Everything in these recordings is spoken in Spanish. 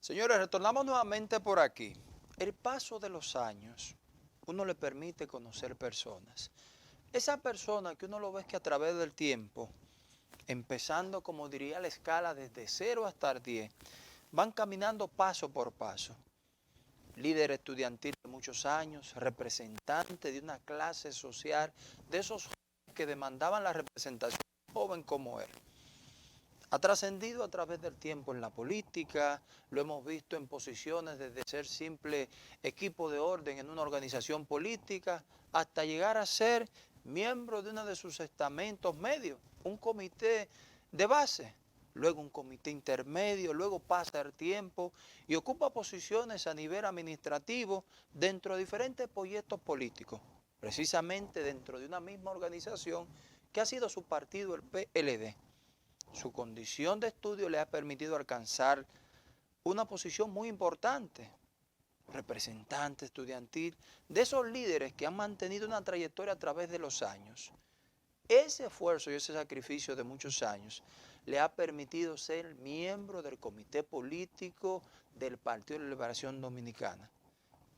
Señores, retornamos nuevamente por aquí. El paso de los años, uno le permite conocer personas. Esa persona que uno lo ve que a través del tiempo, empezando como diría la escala desde 0 hasta el 10, van caminando paso por paso. Líder estudiantil de muchos años, representante de una clase social, de esos jóvenes que demandaban la representación de un joven como él. Ha trascendido a través del tiempo en la política, lo hemos visto en posiciones desde ser simple equipo de orden en una organización política hasta llegar a ser miembro de uno de sus estamentos medios, un comité de base, luego un comité intermedio, luego pasa el tiempo y ocupa posiciones a nivel administrativo dentro de diferentes proyectos políticos, precisamente dentro de una misma organización que ha sido su partido, el PLD. Su condición de estudio le ha permitido alcanzar una posición muy importante, representante estudiantil, de esos líderes que han mantenido una trayectoria a través de los años. Ese esfuerzo y ese sacrificio de muchos años le ha permitido ser miembro del comité político del Partido de la Liberación Dominicana.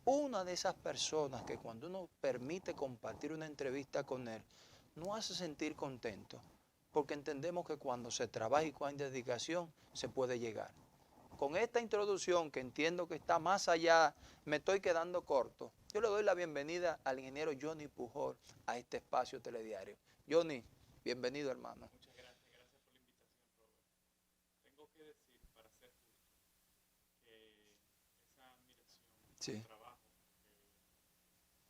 Una de esas personas que cuando uno permite compartir una entrevista con él, nos hace sentir contento, porque entendemos que cuando se trabaja y con dedicación se puede llegar. Con esta introducción, que entiendo que está más allá, me estoy quedando corto, yo le doy la bienvenida al ingeniero Johnny Pujol a este espacio telediario. Johnny, bienvenido, hermano. Muchas gracias, gracias por la invitación, Robert. Tengo que decir, para ser justo, que esa admiración Sí, al trabajo,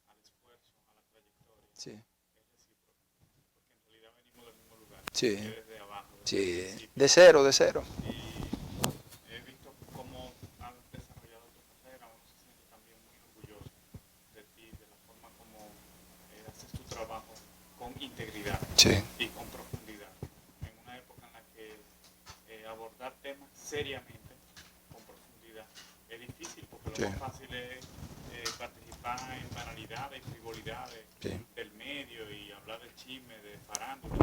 al esfuerzo, a la trayectoria, sí, es recíproca, porque en realidad venimos del mismo lugar, sí, que desde abajo, desde el sí, principio. de cero, de cero. Y he visto cómo has desarrollado tu carrera, uno se siente también muy orgulloso de ti, de la forma como haces tu trabajo con integridad Sí, y con profundidad, en una época en la que abordar temas seriamente, con profundidad, es difícil porque sí, lo más fácil es participar en banalidades y frivolidades sí, del medio y hablar de chisme, de farándula.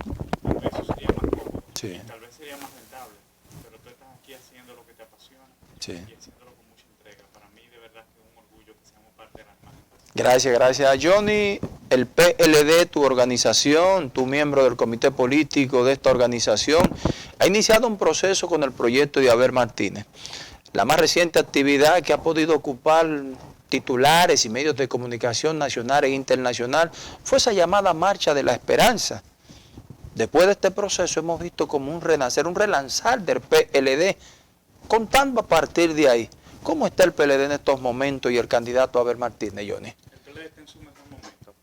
Tal vez eso sería más cómodo sí, y tal vez sería más rentable, pero tú estás aquí haciendo lo que te apasiona sí. y haciéndolo con mucha entrega. Para mí de verdad que es un orgullo que seamos parte de las más. Gracias, gracias. Johnny, el PLD, tu organización, tu miembro del comité político de esta organización, ha iniciado un proceso con el proyecto de Abel Martínez. La más reciente actividad que ha podido ocupar titulares y medios de comunicación nacional e internacional fue esa llamada Marcha de la Esperanza. Después de este proceso hemos visto como un renacer, un relanzar del PLD, contando a partir de ahí. ¿Cómo está el PLD en estos momentos y el candidato Abel Martínez, Johnny? El PLD está en su mejor momento.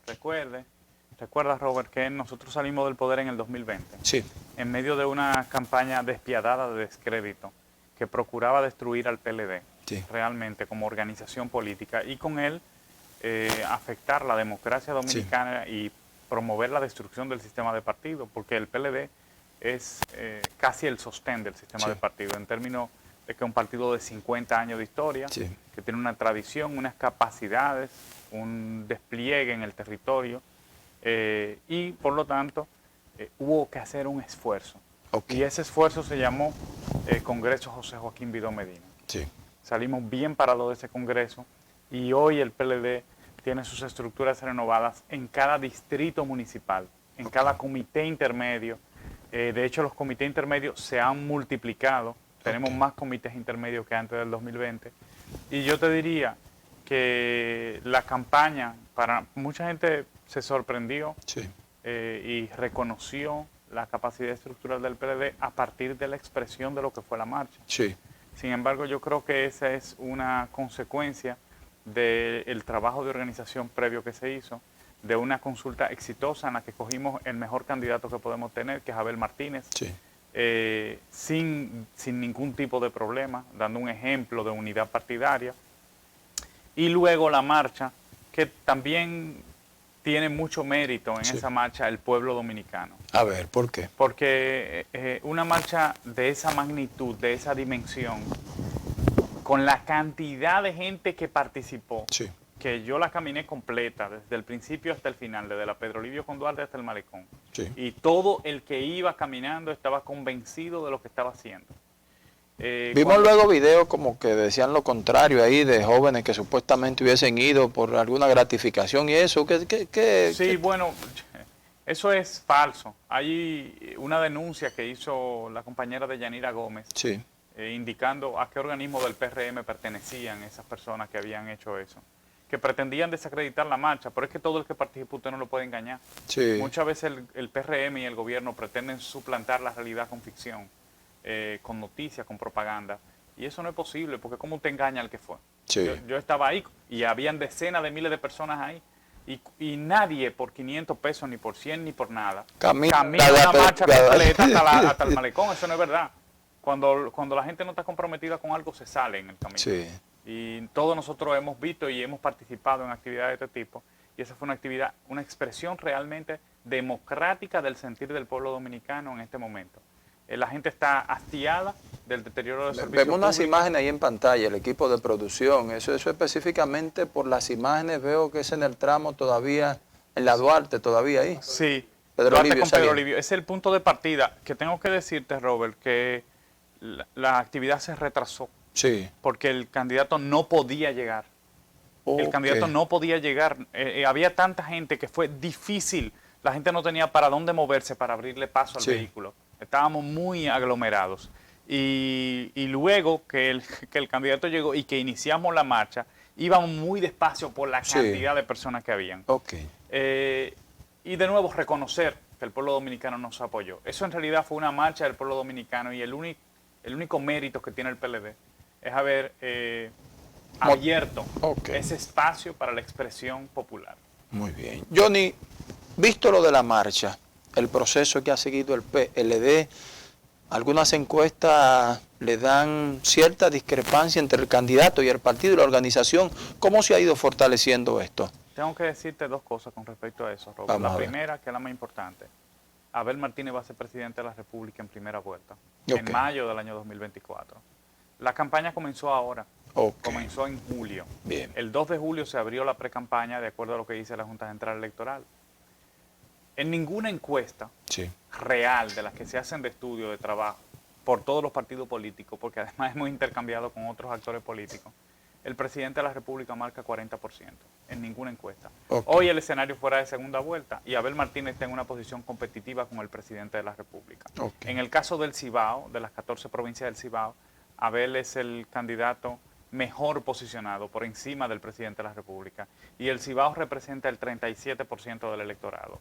Recuerda, Robert, que nosotros salimos del poder en el 2020, Sí, en medio de una campaña despiadada de descrédito que procuraba destruir al PLD sí, realmente como organización política y con él afectar la democracia sí, dominicana y promover la destrucción del sistema de partido, porque el PLD es casi el sostén del sistema sí, de partido, en términos de que es un partido de 50 años de historia, sí. que tiene una tradición, unas capacidades, un despliegue en el territorio, y por lo tanto hubo que hacer un esfuerzo. Ok, Y ese esfuerzo se llamó Congreso José Joaquín Vidó Medina. sí, Salimos bien parados de ese congreso y hoy el PLD tiene sus estructuras renovadas en cada distrito municipal, en cada comité intermedio. De hecho, los comités intermedios se han multiplicado. Tenemos ok, más comités intermedios que antes del 2020. Y yo te diría que la campaña, para mucha gente se sorprendió sí, y reconoció la capacidad estructural del PLD a partir de la expresión de lo que fue la marcha. sí, Sin embargo, yo creo que esa es una consecuencia del trabajo de organización previo que se hizo, de una consulta exitosa en la que cogimos el mejor candidato que podemos tener, que es Abel Martínez, sí, sin ningún tipo de problema, dando un ejemplo de unidad partidaria. Y luego la marcha, que también tiene mucho mérito en sí. esa marcha el pueblo dominicano. A ver, ¿por qué? Porque una marcha de esa magnitud, de esa dimensión, con la cantidad de gente que participó, Sí, que yo la caminé completa, desde el principio hasta el final, desde la Pedro Livio con Duarte hasta el Malecón. sí, Y todo el que iba caminando estaba convencido de lo que estaba haciendo. Vimos luego videos como que decían lo contrario ahí de jóvenes que supuestamente hubiesen ido por alguna gratificación y eso. Sí, bueno, eso es falso. Hay una denuncia que hizo la compañera de Yanira Gómez, sí, indicando a qué organismo del PRM pertenecían esas personas que habían hecho eso, que pretendían desacreditar la marcha, pero es que todo el que participa usted no lo puede engañar. sí. Muchas veces el PRM y el gobierno pretenden suplantar la realidad con ficción, con noticias, con propaganda, y eso no es posible, porque ¿cómo te engaña al que fue? Sí. Yo estaba ahí y habían decenas de miles de personas ahí, y nadie por 500 pesos, ni por 100, ni por nada, camina una marcha completa hasta el malecón. Eso no es verdad. Cuando la gente no está comprometida con algo, se sale en el camino. Sí. Y todos nosotros hemos visto y hemos participado en actividades de este tipo, y esa fue una actividad, una expresión realmente democrática del sentir del pueblo dominicano en este momento. La gente está hastiada del deterioro del servicio Vemos unas público. imágenes ahí en pantalla, el equipo de producción. Eso específicamente por las imágenes veo que es en el tramo todavía, en la Duarte todavía ahí. Sí, Pedro Duarte Livio con Pedro saliendo. Livio. Es el punto de partida que tengo que decirte, Robert, que la actividad se retrasó Sí. porque el candidato no podía llegar. El candidato no podía llegar. Había tanta gente que fue difícil. La gente no tenía para dónde moverse para abrirle paso al vehículo. Estábamos muy aglomerados. Y luego que el candidato llegó y que iniciamos la marcha, íbamos muy despacio por la cantidad de personas que habían. Y de nuevo reconocer que el pueblo dominicano nos apoyó. Eso en realidad fue una marcha del pueblo dominicano, y el único mérito que tiene el PLD es haber abierto ese espacio para la expresión popular. Muy bien. Johnny, visto lo de la marcha, el proceso que ha seguido el PLD, algunas encuestas le dan cierta discrepancia entre el candidato y el partido y la organización. ¿Cómo se ha ido fortaleciendo esto? Tengo que decirte dos cosas con respecto a eso, Robert. La primera, que es la más importante. Abel Martínez va a ser presidente de la República en primera vuelta, en mayo del año 2024. La campaña comenzó ahora. Comenzó en julio. Bien. El 2 de julio se abrió la precampaña de acuerdo a lo que dice la Junta Central Electoral. En ninguna encuesta real de las que se hacen de estudio, de trabajo, por todos los partidos políticos, porque además hemos intercambiado con otros actores políticos, el presidente de la República marca 40%, en ninguna encuesta. Hoy el escenario fuera de segunda vuelta y Abel Martínez está en una posición competitiva con el presidente de la República. En el caso del Cibao, de las 14 provincias del Cibao, Abel es el candidato mejor posicionado por encima del presidente de la República, y el Cibao representa el 37% del electorado.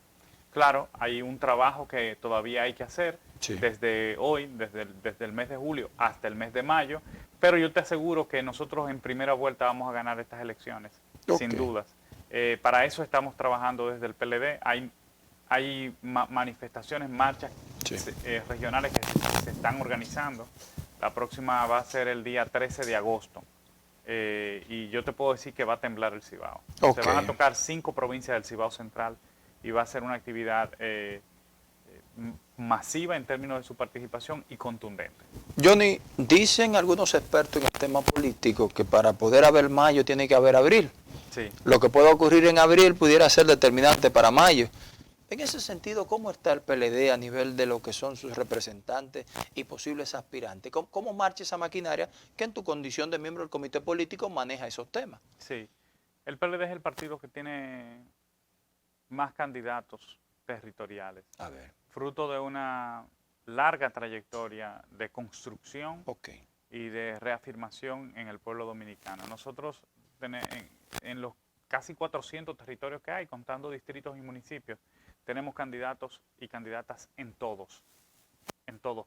Claro, hay un trabajo que todavía hay que hacer desde hoy, desde el mes de julio hasta el mes de mayo, pero yo te aseguro que nosotros en primera vuelta vamos a ganar estas elecciones, sin dudas. Para eso estamos trabajando desde el PLD. Hay manifestaciones, marchas regionales que se están organizando. La próxima va a ser el día 13 de agosto. Y yo te puedo decir que va a temblar el Cibao. Se van a tocar 5 provincias del Cibao Central y va a ser una actividad masiva en términos de su participación y contundente. Johnny, dicen algunos expertos en el tema político que para poder haber mayo tiene que haber abril. Sí. Lo que pueda ocurrir en abril pudiera ser determinante para mayo. En ese sentido, ¿cómo está el PLD a nivel de lo que son sus representantes y posibles aspirantes? ¿Cómo marcha esa maquinaria que en tu condición de miembro del comité político maneja esos temas? Sí, el PLD es el partido que tiene más candidatos territoriales. A ver. Fruto de una larga trayectoria de construcción y de reafirmación en el pueblo dominicano. Nosotros en los casi 400 territorios que hay, contando distritos y municipios, tenemos candidatos y candidatas en todos,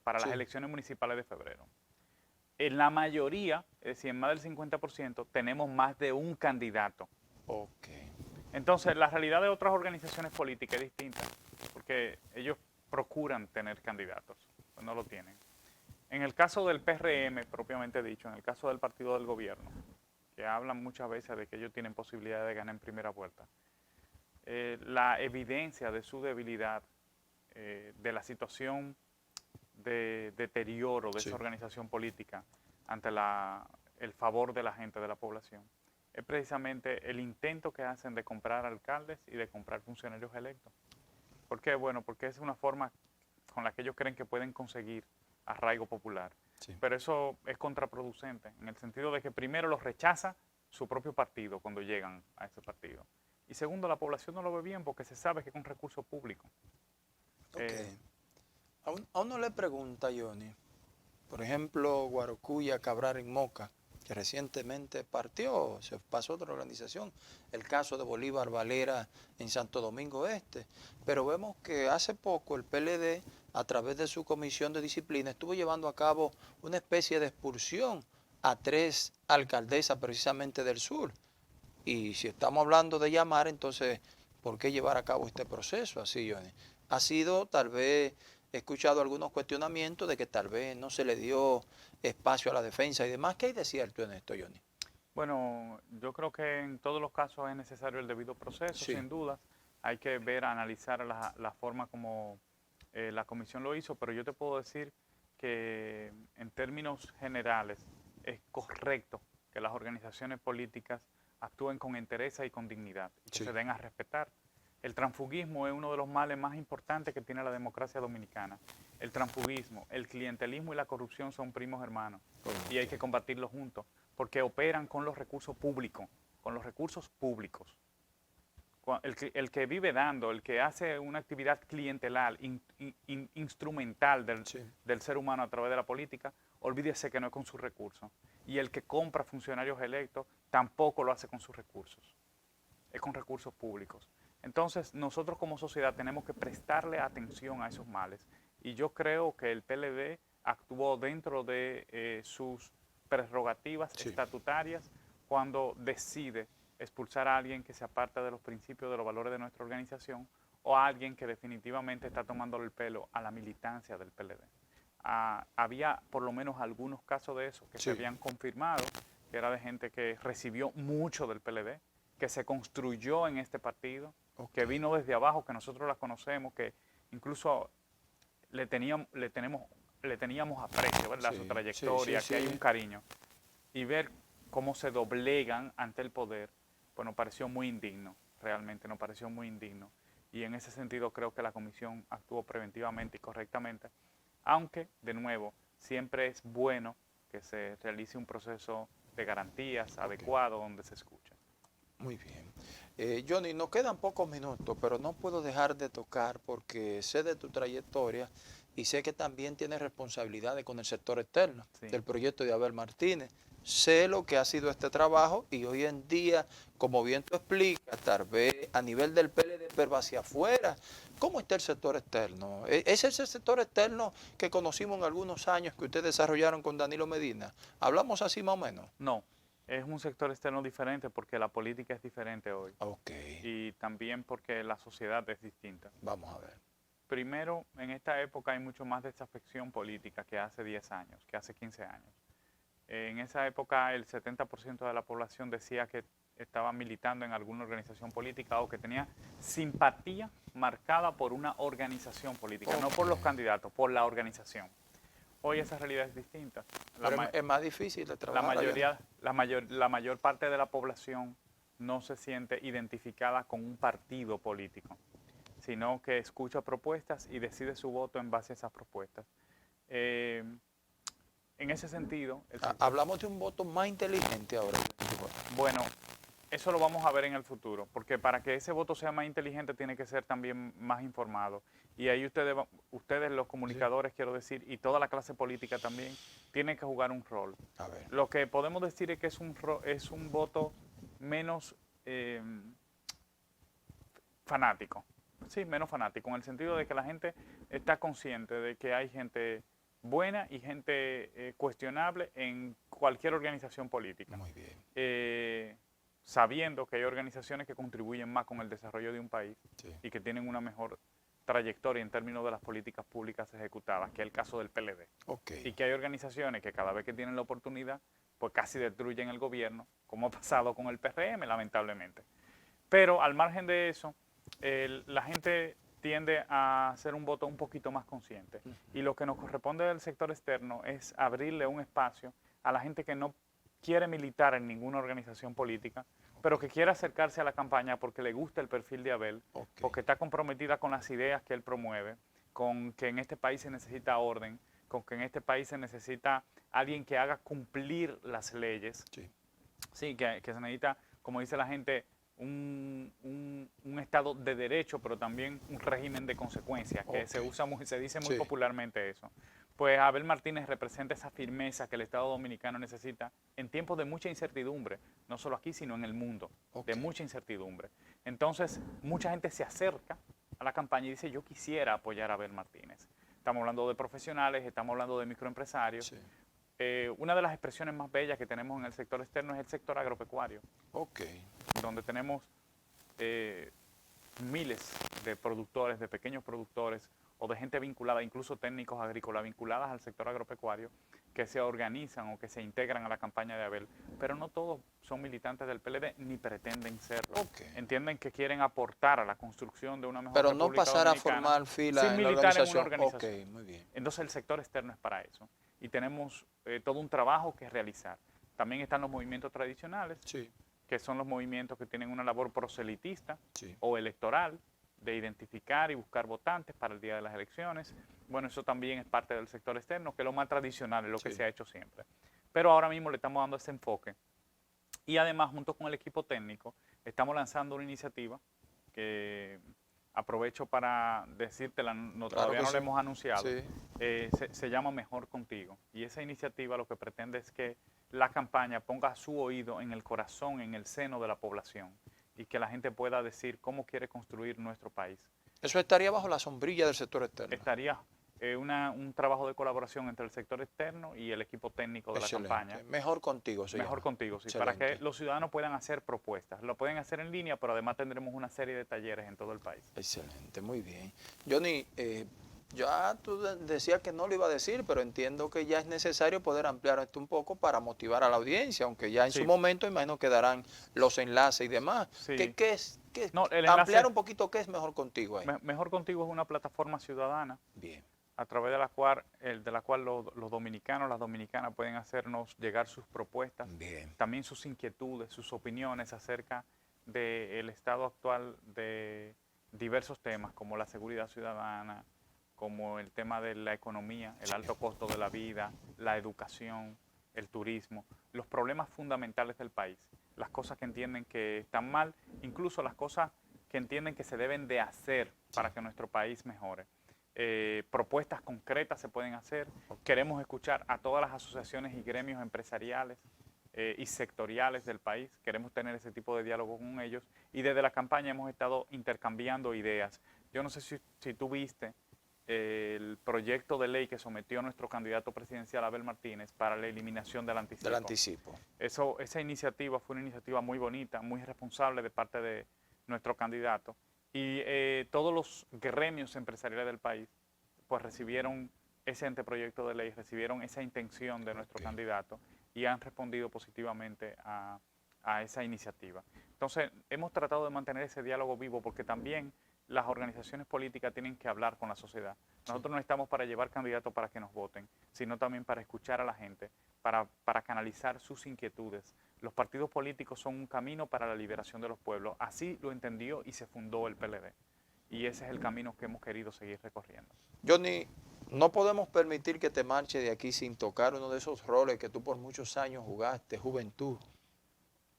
para las elecciones municipales de febrero. En la mayoría, es decir, en más del 50%, tenemos más de un candidato. Entonces, la realidad de otras organizaciones políticas es distinta, porque ellos procuran tener candidatos, pues no lo tienen. En el caso del PRM, propiamente dicho, en el caso del partido del gobierno, que hablan muchas veces de que ellos tienen posibilidad de ganar en primera vuelta, la evidencia de su debilidad, de la situación de deterioro de esa organización política ante el favor de la gente, de la población, es precisamente el intento que hacen de comprar alcaldes y de comprar funcionarios electos. ¿Por qué? Bueno, porque es una forma con la que ellos creen que pueden conseguir arraigo popular. Sí. pero eso es contraproducente, en el sentido de que primero los rechaza su propio partido cuando llegan a ese partido. Y segundo, la población no lo ve bien porque se sabe que es con recursos públicos. Ok. A uno le pregunta, Johnny, por ejemplo, Guarocuya Cabral en Moca, que recientemente partió, se pasó a otra organización, el caso de Bolívar Valera en Santo Domingo Este, pero vemos que hace poco el PLD, a través de su comisión de disciplina, estuvo llevando a cabo una especie de expulsión a 3 alcaldesas precisamente del sur. Y si estamos hablando de llamar, entonces, ¿por qué llevar a cabo este proceso así, Johnny? Ha sido, tal vez, he escuchado algunos cuestionamientos de que tal vez no se le dio espacio a la defensa y demás. ¿Qué hay de cierto en esto, Johnny? Bueno, yo creo que en todos los casos es necesario el debido proceso, Sí, sin duda. Hay que ver, analizar la forma como la comisión lo hizo, pero yo te puedo decir que en términos generales es correcto que las organizaciones políticas actúen con entereza y con dignidad, y que sí, se den a respetar. El transfugismo es uno de los males más importantes que tiene la democracia dominicana. El transfugismo, el clientelismo y la corrupción son primos hermanos y hay que combatirlos juntos porque operan con los recursos públicos, con los recursos públicos. El que vive dando, el que hace una actividad clientelar, instrumental sí. del ser humano a través de la política, olvídese que no es con sus recursos. Y el que compra funcionarios electos tampoco lo hace con sus recursos, es con recursos públicos. Entonces, nosotros como sociedad tenemos que prestarle atención a esos males. Y yo creo que el PLD actuó dentro de sus prerrogativas Sí. estatutarias cuando decide expulsar a alguien que se aparta de los principios, de los valores de nuestra organización, o a alguien que definitivamente está tomándole el pelo a la militancia del PLD. Había por lo menos algunos casos de eso que se Sí. habían confirmado, que era de gente que recibió mucho del PLD, que se construyó en este partido, que Ok. vino desde abajo, que nosotros la conocemos, que incluso le teníamos aprecio, ¿verdad? Su Sí, sí, sí, trayectoria, que hay un sí. cariño. Y ver cómo se doblegan ante el poder, pues nos pareció muy indigno, realmente nos pareció muy indigno. Y en ese sentido creo que la comisión actuó preventivamente y correctamente, aunque, de nuevo, siempre es bueno que se realice un proceso de garantías Ok. adecuado donde se escuche. Muy bien. Johnny, nos quedan pocos minutos, pero no puedo dejar de tocar porque sé de tu trayectoria y sé que también tienes responsabilidades con el sector externo Sí. del proyecto de Abel Martínez. Sé lo que ha sido este trabajo y hoy en día, como bien tú explicas, tal vez a nivel del PLD, pero hacia afuera, ¿cómo está el sector externo? ¿Es ese sector externo que conocimos en algunos años que ustedes desarrollaron con Danilo Medina? ¿Hablamos así más o menos? No, es un sector externo diferente porque la política es diferente hoy Ok, y también porque la sociedad es distinta. vamos a ver. Primero, en esta época hay mucho más desafección política que hace 10 años, que hace 15 años. En esa época el 70% de la población decía que estaba militando en alguna organización política o que tenía simpatía marcada por una organización política, no por los Ok. candidatos, por la organización. Hoy esa realidad es distinta. La, Pero ma- es más difícil de la trabajar, Johnny. mayoría, la mayor parte de la población no se siente identificada con un partido político, sino que escucha propuestas y decide su voto en base a esas propuestas. Eh, en ese sentido, el sector, Hablamos de un voto más inteligente ahora. bueno, eso lo vamos a ver en el futuro, porque para que ese voto sea más inteligente tiene que ser también más informado. Y ahí ustedes los Sí. comunicadores, quiero decir, y toda la clase política también, tienen que jugar un rol. A ver. Lo que podemos decir es que es un voto menos fanático. Sí, menos fanático, en el sentido de que la gente está consciente de que hay gente buena y gente cuestionable en cualquier organización política. Muy bien. Sabiendo que hay organizaciones que contribuyen más con el desarrollo de un país Sí. y que tienen una mejor trayectoria en términos de las políticas públicas ejecutadas, que es el caso del PLD. Ok. Y que hay organizaciones que cada vez que tienen la oportunidad, pues casi destruyen el gobierno, como ha pasado con el PRM, lamentablemente. Pero al margen de eso, la gente tiende a hacer un voto un poquito más consciente. Y lo que nos corresponde del sector externo es abrirle un espacio a la gente que no quiere militar en ninguna organización política, pero que quiere acercarse a la campaña porque le gusta el perfil de Abel, Ok. porque está comprometida con las ideas que él promueve, con que en este país se necesita orden, con que en este país se necesita alguien que haga cumplir las leyes. Sí. Sí, que se necesita, como dice la gente, un Estado de derecho, pero también un régimen de consecuencias, que se usa se dice muy Sí. popularmente eso. Pues Abel Martínez representa esa firmeza que el Estado dominicano necesita en tiempos de mucha incertidumbre, no solo aquí, sino en el mundo, de mucha incertidumbre. Entonces, mucha gente se acerca a la campaña y dice, yo quisiera apoyar a Abel Martínez. Estamos hablando de profesionales, estamos hablando de microempresarios. Sí. Una de las expresiones más bellas que tenemos en el sector externo es el sector agropecuario, donde tenemos miles de productores, de pequeños productores o de gente vinculada, incluso técnicos agrícolas vinculadas al sector agropecuario, que se organizan o que se integran a la campaña de Abel, pero no todos son militantes del PLD ni pretenden serlo. Entienden que quieren aportar a la construcción de una mejor Pero República no pasar a Dominicana formar fila sin en la militar en una organización. organización. Muy bien. Entonces el sector externo es para eso. Y tenemos todo un trabajo que realizar. También están los movimientos tradicionales, Sí. que son los movimientos que tienen una labor proselitista Sí. o electoral, de identificar y buscar votantes para el día de las elecciones. Bueno, eso también es parte del sector externo, que es lo más tradicional, es lo que se ha hecho siempre. Pero ahora mismo le estamos dando ese enfoque. Y además, junto con el equipo técnico, estamos lanzando una iniciativa que aprovecho para decírtela, todavía no la hemos anunciado, se llama Mejor Contigo. Y esa iniciativa lo que pretende es que la campaña ponga su oído en el corazón, en el seno de la población, y que la gente pueda decir cómo quiere construir nuestro país. Eso estaría bajo la sombrilla del sector externo. Estaría un trabajo de colaboración entre el sector externo y el equipo técnico de la campaña. Mejor Contigo se Mejor llama. Contigo, sí, para que los ciudadanos puedan hacer propuestas. Lo pueden hacer en línea, pero además tendremos una serie de talleres en todo el país. Excelente, muy bien. Johnny, ya tú decías que no lo iba a decir, pero entiendo que ya es necesario poder ampliar esto un poco para motivar a la audiencia, aunque ya en su momento imagino que darán los enlaces y demás. Sí. ¿Qué es? No, ampliar un poquito qué es Mejor Contigo ahí. Mejor Contigo es una plataforma ciudadana. Bien. A través de la cual los dominicanos, las dominicanas pueden hacernos llegar sus propuestas, también sus inquietudes, sus opiniones acerca del estado actual de diversos temas como la seguridad ciudadana, como el tema de la economía, el alto costo de la vida, la educación, el turismo, los problemas fundamentales del país, las cosas que entienden que están mal, incluso las cosas que entienden que se deben de hacer para que nuestro país mejore. Propuestas concretas se pueden hacer. Queremos escuchar a todas las asociaciones y gremios empresariales y sectoriales del país. Queremos tener ese tipo de diálogo con ellos. Y desde la campaña hemos estado intercambiando ideas. Yo no sé si tú viste el proyecto de ley que sometió nuestro candidato presidencial Abel Martínez para la eliminación del anticipo. Del anticipo. Esa iniciativa fue una iniciativa muy bonita, muy responsable de parte de nuestro candidato. Y todos los gremios empresariales del país pues recibieron ese anteproyecto de ley, recibieron esa intención de nuestro candidato y han respondido positivamente a esa iniciativa. Entonces, hemos tratado de mantener ese diálogo vivo porque también las organizaciones políticas tienen que hablar con la sociedad. Nosotros no estamos para llevar candidatos para que nos voten, sino también para escuchar a la gente, para canalizar sus inquietudes. Los partidos políticos son un camino para la liberación de los pueblos. Así lo entendió y se fundó el PLD. Y ese es el camino que hemos querido seguir recorriendo. Johnny, no podemos permitir que te marche de aquí sin tocar uno de esos roles que tú por muchos años jugaste, juventud.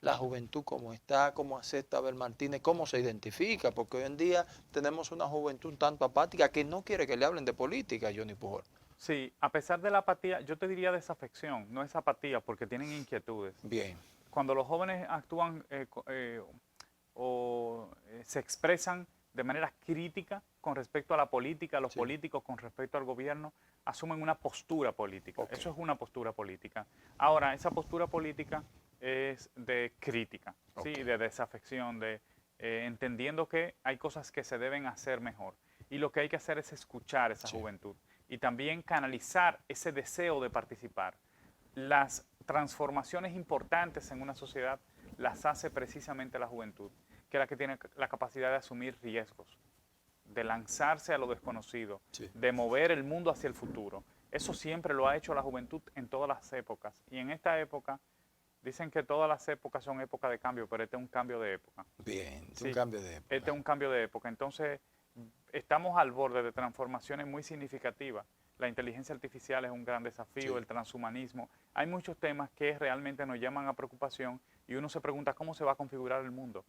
La juventud, cómo está, cómo acepta Abel Martínez, cómo se identifica, porque hoy en día tenemos una juventud un tanto apática que no quiere que le hablen de política, Johnny Pujol. Sí, a pesar de la apatía, yo te diría desafección, no es apatía, porque tienen inquietudes. Bien. Cuando los jóvenes actúan se expresan de manera crítica con respecto a la política, los políticos con respecto al gobierno, asumen una postura política. Eso es una postura política. Ahora, esa postura política es de crítica, ¿sí? De desafección, de entendiendo que hay cosas que se deben hacer mejor. Y lo que hay que hacer es escuchar esa juventud y también canalizar ese deseo de participar. Las transformaciones importantes en una sociedad las hace precisamente la juventud, que es la que tiene la capacidad de asumir riesgos, de lanzarse a lo desconocido, de mover el mundo hacia el futuro. Eso siempre lo ha hecho la juventud en todas las épocas. Y en esta época, dicen que todas las épocas son épocas de cambio, pero este es un cambio de época. Bien, un cambio de época. Este es un cambio de época. Entonces, estamos al borde de transformaciones muy significativas la inteligencia artificial es un gran desafío, Sí. el transhumanismo. Hay muchos temas que realmente nos llaman a preocupación y uno se pregunta cómo se va a configurar el mundo,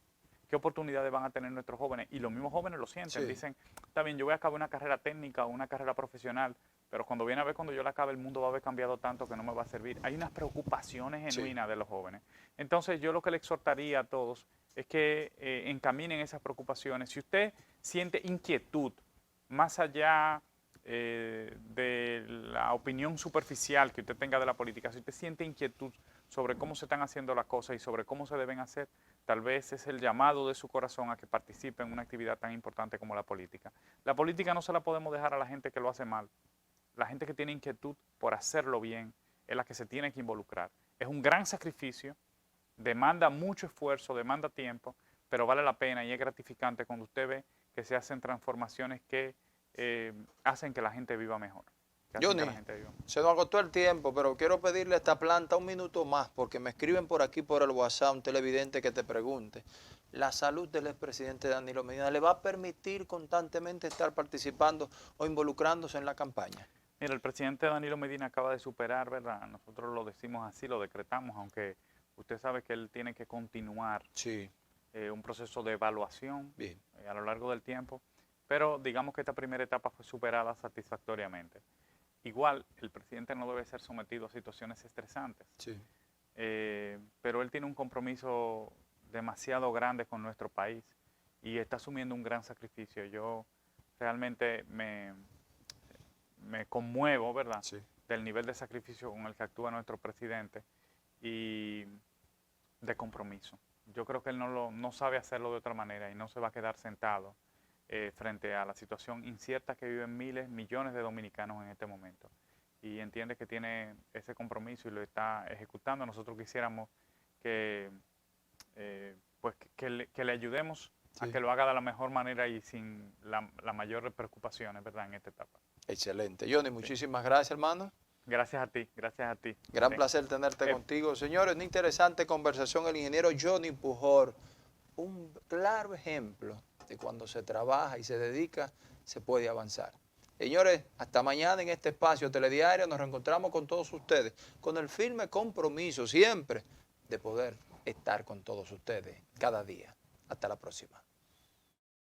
qué oportunidades van a tener nuestros jóvenes. Y los mismos jóvenes lo sienten, Sí. dicen, está bien, yo voy a acabar una carrera técnica o una carrera profesional, pero cuando viene a ver, cuando yo la acabe, el mundo va a haber cambiado tanto que no me va a servir. Hay unas preocupaciones Sí. genuinas de los jóvenes. Entonces yo lo que le exhortaría a todos es que encaminen esas preocupaciones. Si usted siente inquietud, más allá de la opinión superficial que usted tenga de la política, si usted siente inquietud sobre cómo se están haciendo las cosas y sobre cómo se deben hacer, tal vez es el llamado de su corazón a que participe en una actividad tan importante como la política. La política no se la podemos dejar a la gente que lo hace mal. La gente que tiene inquietud por hacerlo bien es la que se tiene que involucrar. Es un gran sacrificio, demanda mucho esfuerzo, demanda tiempo, pero vale la pena y es gratificante cuando usted ve que se hacen transformaciones que hacen que la gente viva mejor. Que hacen que la Johnny, gente viva mejor. se nos agotó el tiempo, pero quiero pedirle a esta planta un minuto más, porque me escriben por aquí por el WhatsApp un televidente que te pregunte. ¿La salud del expresidente Danilo Medina le va a permitir constantemente estar participando o involucrándose en la campaña? Mira, el presidente Danilo Medina acaba de superar, ¿verdad? Nosotros lo decimos así, lo decretamos, aunque usted sabe que él tiene que continuar Sí, un proceso de evaluación bien. a lo largo del tiempo, pero digamos que esta primera etapa fue superada satisfactoriamente. Igual, el presidente no debe ser sometido a situaciones estresantes, Sí. pero él tiene un compromiso demasiado grande con nuestro país y está asumiendo un gran sacrificio. Yo realmente me conmuevo, ¿verdad?, Sí. del nivel de sacrificio con el que actúa nuestro presidente y de compromiso. Yo creo que él no sabe hacerlo de otra manera y no se va a quedar sentado frente a la situación incierta que viven miles, millones de dominicanos en este momento. Y entiende que tiene ese compromiso y lo está ejecutando. Nosotros quisiéramos que, pues que le ayudemos a Sí. que lo haga de la mejor manera y sin la mayor preocupaciones, ¿verdad?, en esta etapa. Excelente. Johnny, muchísimas gracias, hermano. Gracias a ti, gracias a ti. Gran placer tenerte contigo. Señores, una interesante conversación. El ingeniero Johnny Pujol, un claro ejemplo de cuando se trabaja y se dedica, se puede avanzar. Señores, hasta mañana en este espacio Telediario. Nos reencontramos con todos ustedes, con el firme compromiso siempre de poder estar con todos ustedes cada día. Hasta la próxima.